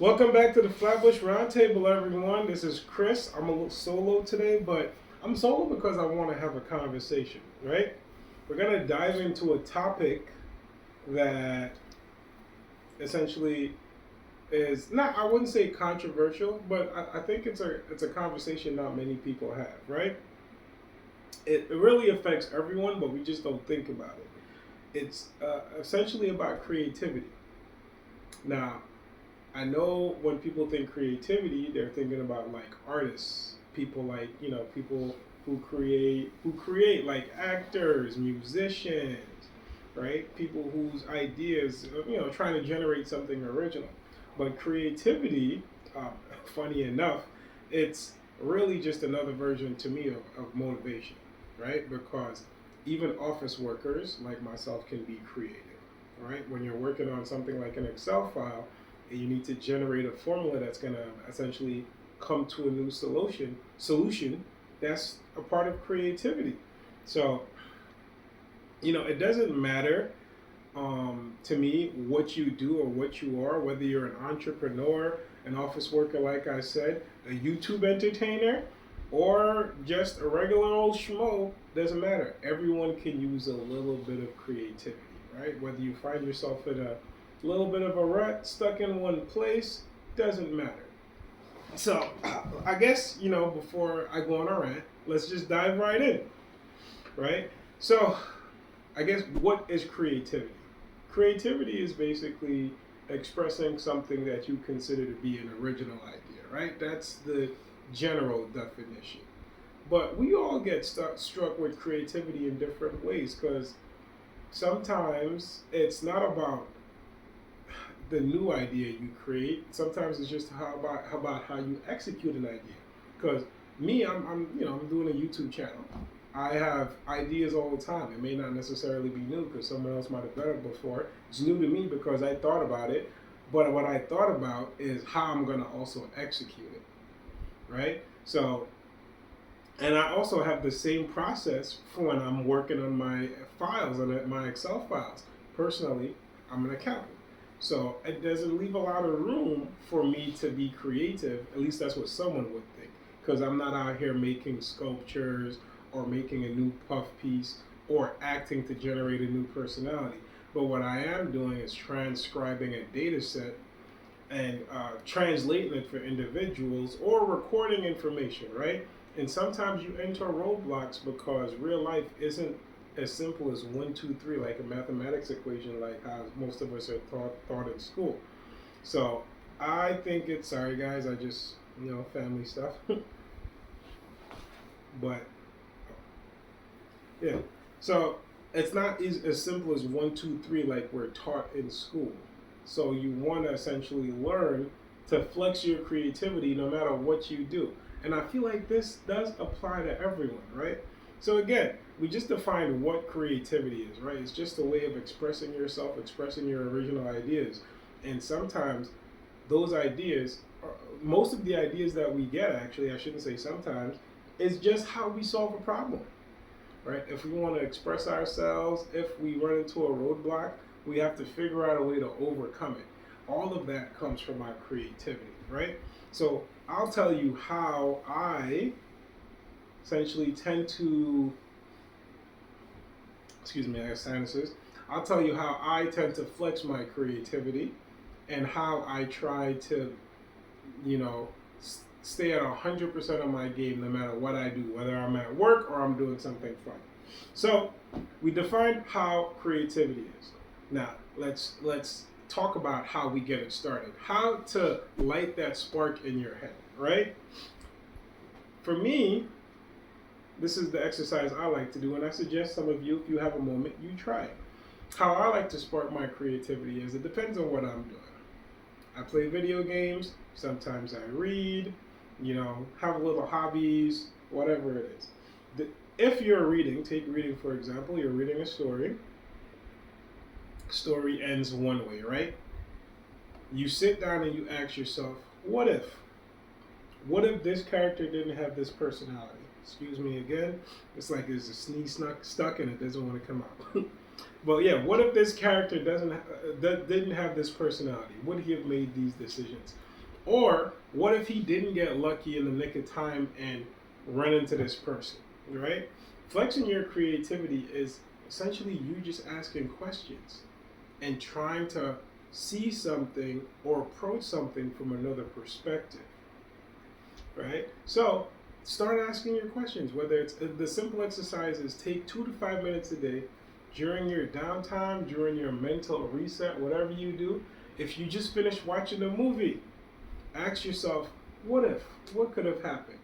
Welcome back to the Flatbush Roundtable, everyone. This is Chris. I'm a little solo today, but I'm solo because I want to have a conversation, right? We're going to dive into a topic that essentially is not, I wouldn't say controversial, but I think it's a conversation not many people have, right? It really affects everyone, but we just don't think about it. It's essentially about creativity. Now, I know when people think creativity, they're thinking about like artists, people like people who create like actors, musicians, right? People whose ideas trying to generate something original. But creativity, funny enough, it's really just another version to me of motivation, right? Because even office workers like myself can be creative, right? When you're working on something like an Excel file and you need to generate a formula that's going to essentially come to a new solution, that's a part of creativity. So it doesn't matter to me what you do or what you are, whether you're an entrepreneur, an office worker, like I said, a YouTube entertainer, or just a regular old schmo, doesn't matter. Everyone can use a little bit of creativity, right? Whether you find yourself in a little bit of a rut, stuck in one place, doesn't matter. So, I guess, before I go on a rant, let's just dive right in, right? So, I guess what is creativity? Creativity is basically expressing something that you consider to be an original idea, right? That's the general definition. But we all get struck with creativity in different ways because sometimes it's not about the new idea you create. Sometimes it's just how about how you execute an idea. Because me, I'm doing a YouTube channel. I have ideas all the time. It may not necessarily be new because someone else might have done it before. It's new to me because I thought about it. But what I thought about is how I'm going to also execute it, right? So, and I also have the same process for when I'm working on my files, on my Excel files. Personally, I'm an accountant. So it doesn't leave a lot of room for me to be creative. At least that's what someone would think. Because I'm not out here making sculptures or making a new puff piece or acting to generate a new personality. But what I am doing is transcribing a data set and translating it for individuals or recording information, right? And sometimes you enter roadblocks because real life isn't as simple as one, two, three, like a mathematics equation, like how most of us are taught in school. So I think it's sorry guys, I just family stuff, but yeah. So it's not as simple as one, two, three like we're taught in school. So you want to essentially learn to flex your creativity no matter what you do. And I feel like this does apply to everyone, right? So again, we just defined what creativity is, right? It's just a way of expressing yourself, expressing your original ideas. And sometimes those ideas, most of the ideas that we get, actually, I shouldn't say sometimes, is just how we solve a problem, right? If we want to express ourselves, if we run into a roadblock, we have to figure out a way to overcome it. All of that comes from our creativity, right? So I'll tell you how I essentially tend to, excuse me, I have sinuses. I'll tell you how I tend to flex my creativity and how I try to, you know, stay at 100% of my game no matter what I do, whether I'm at work or I'm doing something fun. So we defined how creativity is. Now let's talk about how we get it started. How to light that spark in your head, right? For me, this is the exercise I like to do, and I suggest some of you, if you have a moment, you try it. How I like to spark my creativity is it depends on what I'm doing. I play video games, sometimes I read, have little hobbies, whatever it is. If you're reading, take reading for example, you're reading a story. Story ends one way, right? You sit down and you ask yourself, what if? What if this character didn't have this personality? Excuse me again. It's like there's a sneeze stuck and it doesn't want to come out. But what if this character didn't have this personality? Would he have made these decisions? Or what if he didn't get lucky in the nick of time and run into this person, right? Flexing your creativity is essentially you just asking questions and trying to see something or approach something from another perspective, right? So start asking your questions. Whether it's the simple exercises, take 2 to 5 minutes a day during your downtime, during your mental reset, whatever you do. If you just finished watching a movie, ask yourself, what if? What could have happened?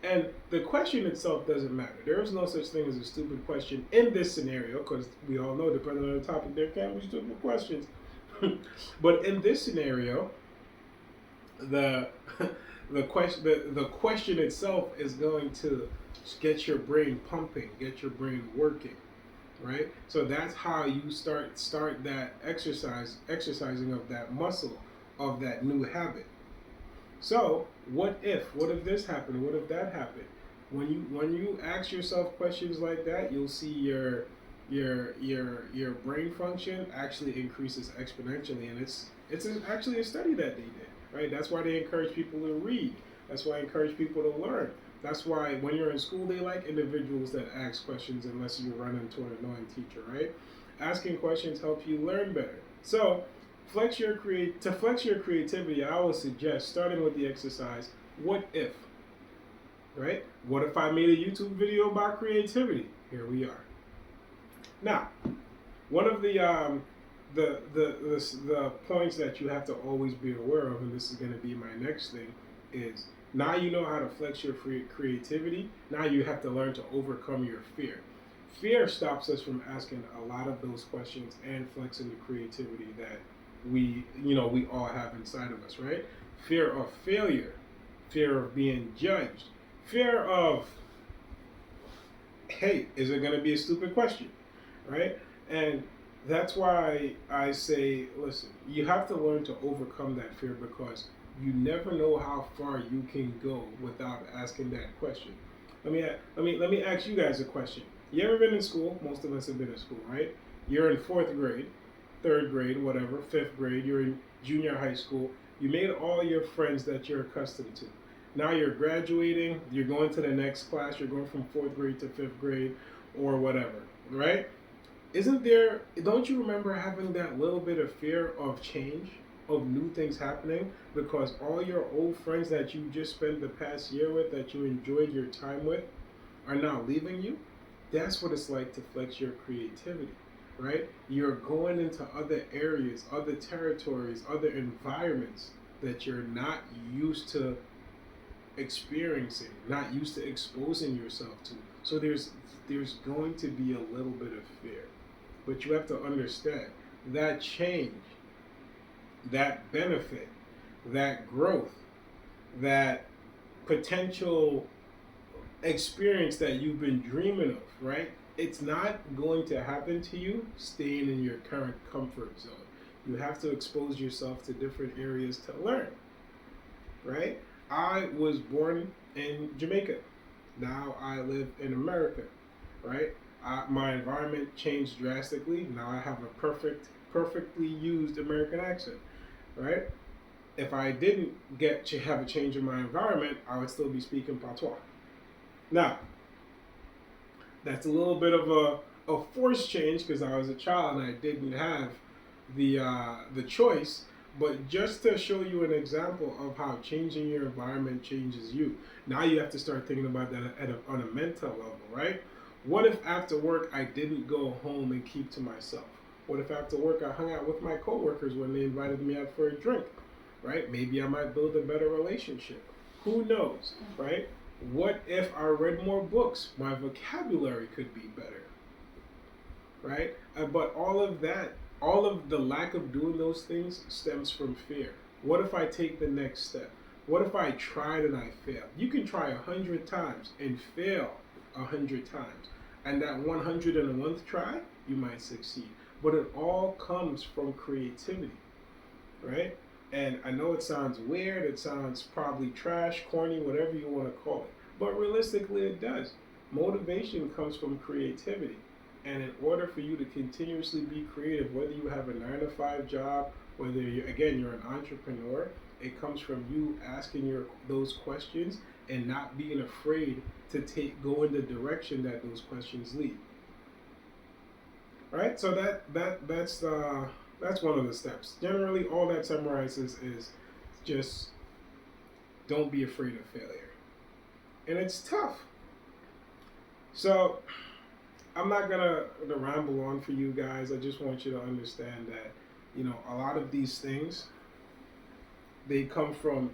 And the question itself doesn't matter. There is no such thing as a stupid question in this scenario, because we all know, depending on the topic, there can be stupid questions. But in this scenario, the the question itself is going to get your brain pumping, get your brain working, right? So that's how you start that exercising of that muscle, of that new habit. So what if? What if this happened? What if that happened? When you ask yourself questions like that, you'll see your brain function actually increases exponentially, and actually a study that they did. Right? That's why they encourage people to read. That's why I encourage people to learn. That's why when you're in school, they like individuals that ask questions, unless you run into an annoying teacher. Right? Asking questions helps you learn better. So to flex your creativity, I would suggest starting with the exercise, what if? Right? What if I made a YouTube video about creativity? Here we are. Now, one of the points that you have to always be aware of, and this is going to be my next thing, is now you know how to flex your creativity. Now you have to learn to overcome your fear. Fear stops us from asking a lot of those questions and flexing the creativity that we all have inside of us, right? Fear of failure, fear of being judged, fear of, hey, is it going to be a stupid question, right? And that's why I say, listen, you have to learn to overcome that fear, because you never know how far you can go without asking that question. Let me ask you guys a question. You ever been in school? Most of us have been in school, right? You're in fourth grade, third grade, whatever, fifth grade. You're in junior high school. You made all your friends that you're accustomed to. Now you're graduating. You're going to the next class. You're going from fourth grade to fifth grade, or whatever, right? Don't you remember having that little bit of fear of change, of new things happening, because all your old friends that you just spent the past year with, that you enjoyed your time with, are now leaving you? That's what it's like to flex your creativity, right? You're going into other areas, other territories, other environments that you're not used to experiencing, not used to exposing yourself to. So there's going to be a little bit of fear. But you have to understand that change, that benefit, that growth, that potential experience that you've been dreaming of, right? It's not going to happen to you staying in your current comfort zone. You have to expose yourself to different areas to learn, right? I was born in Jamaica. Now I live in America, right? My environment changed drastically. Now I have a perfectly used American accent, right? If I didn't get to have a change in my environment, I would still be speaking patois. Now, that's a little bit of a forced change, because I was a child and I didn't have the choice. But just to show you an example of how changing your environment changes you, now you have to start thinking about that on a mental level, right? What if after work I didn't go home and keep to myself? What if after work I hung out with my coworkers when they invited me out for a drink, right? Maybe I might build a better relationship. Who knows, right? What if I read more books? My vocabulary could be better, right? But all of the lack of doing those things stems from fear. What if I take the next step? What if I tried and I failed? You can try 100 times and fail 100 times. And that 101st try, you might succeed. But it all comes from creativity, right? And I know it sounds weird, it sounds probably trash, corny, whatever you want to call it. But realistically, it does. Motivation comes from creativity. And in order for you to continuously be creative, whether you have a 9 to 5 job Whether you're an entrepreneur, it comes from you asking those questions and not being afraid to go in the direction that those questions lead. Right? So that's one of the steps. Generally, all that summarizes is just don't be afraid of failure, and it's tough. So I'm not gonna ramble on for you guys. I just want you to understand that a lot of these things they come from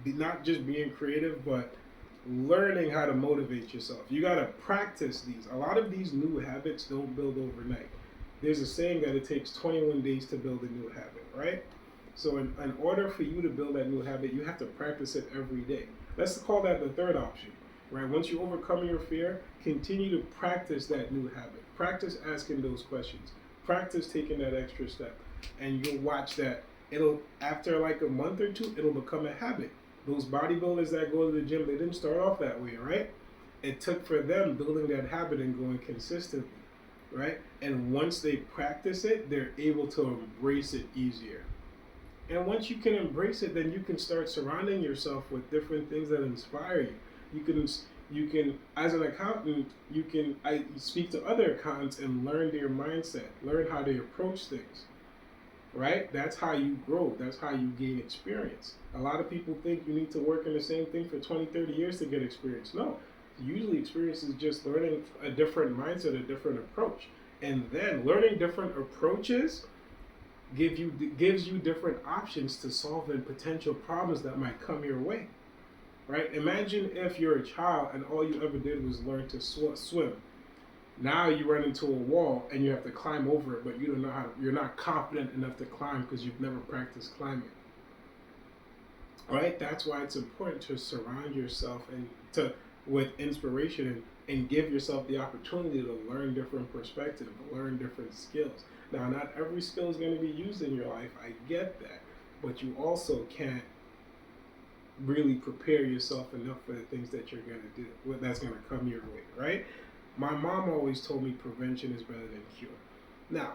not just being creative, but learning how to motivate yourself. You got to practice these. A lot of these new habits don't build overnight. There's a saying that it takes 21 days to build a new habit, right? So in order for you to build that new habit, you have to practice it every day. Let's call that the third option, right? Once you overcome your fear, continue to practice that new habit. Practice asking those questions. Practice taking that extra step. And you'll watch that it'll, after like a month or two, it'll become a habit. Those bodybuilders that go to the gym, they didn't start off that way, right? It took for them building that habit and going consistently, right? And once they practice it, they're able to embrace it easier. And once you can embrace it, then you can start surrounding yourself with different things that inspire you. You can as an accountant, I speak to other accountants and learn their mindset, learn how they approach things. Right? That's how you grow. That's how you gain experience. A lot of people think you need to work in the same thing for 20, 30 years to get experience. No. Usually experience is just learning a different mindset, a different approach. And then learning different approaches gives you different options to solve potential problems that might come your way. Right? Imagine if you're a child and all you ever did was learn to swim. Now you run into a wall and you have to climb over it, but you don't know how. You're not confident enough to climb because you've never practiced climbing. Right? That's why it's important to surround yourself with inspiration and give yourself the opportunity to learn different perspectives, learn different skills. Now, not every skill is going to be used in your life. I get that, but you also can't really prepare yourself enough for the things that you're going to do. That's going to come your way, right? My mom always told me prevention is better than cure. Now,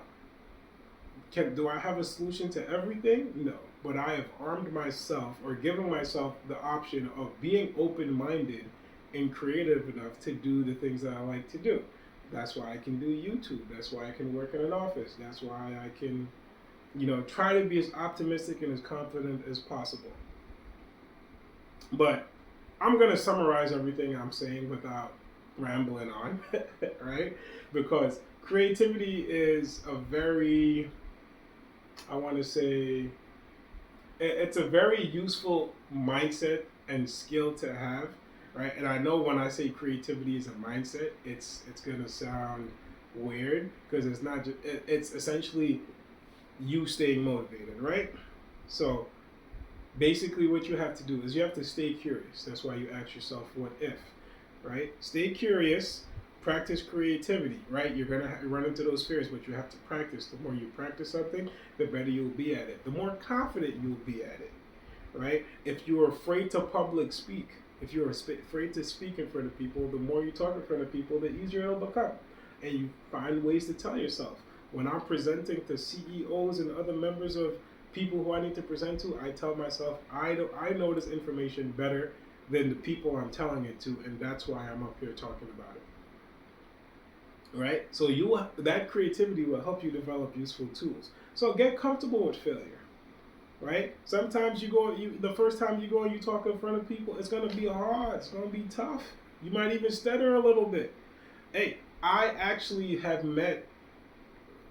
do I have a solution to everything? No. But I have armed myself or given myself the option of being open-minded and creative enough to do the things that I like to do. That's why I can do YouTube. That's why I can work in an office. That's why I can, try to be as optimistic and as confident as possible. But I'm going to summarize everything I'm saying without rambling on, right? Because creativity is a very, I want to say, it's a very useful mindset and skill to have, right? And I know when I say creativity is a mindset, it's gonna sound weird because it's not just, it's essentially you staying motivated, right? So basically what you have to do is you have to stay curious. That's why you ask yourself, what if? Right? Stay curious, practice creativity, right? You're going to run into those fears, but you have to practice. The more you practice something, the better you'll be at it. The more confident you'll be at it, right? If you're afraid to public speak, if you're afraid to speak in front of people, the more you talk in front of people, the easier it'll become. And you find ways to tell yourself. When I'm presenting to CEOs and other members of people who I need to present to, I tell myself, I know this information better than the people I'm telling it to, and that's why I'm up here talking about it. Right? So that creativity will help you develop useful tools. So get comfortable with failure. Right? Sometimes the first time you go and you talk in front of people, it's gonna be hard. It's gonna be tough. You might even stutter a little bit. Hey, I actually have met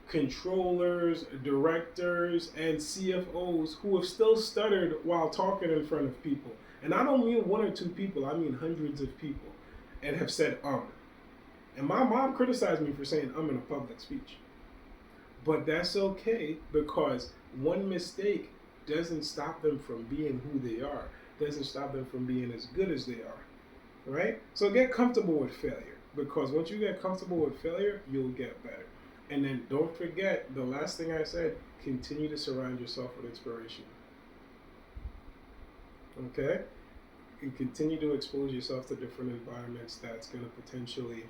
controllers, directors, and CFOs who have still stuttered while talking in front of people. And I don't mean one or two people, I mean hundreds of people, and have said And my mom criticized me for saying in a public speech. But that's okay, because one mistake doesn't stop them from being who they are, doesn't stop them from being as good as they are. Right? So get comfortable with failure, because once you get comfortable with failure, you'll get better. And then don't forget the last thing I said, continue to surround yourself with inspiration. Okay? And continue to expose yourself to different environments that's going to potentially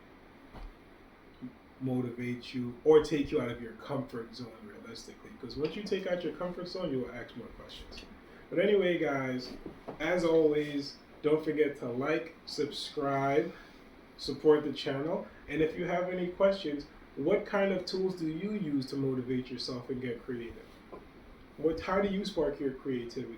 motivate you or take you out of your comfort zone realistically. Because once you take out your comfort zone, you will ask more questions. But anyway, guys, as always, don't forget to like, subscribe, support the channel. And if you have any questions, what kind of tools do you use to motivate yourself and get creative? How do you spark your creativity?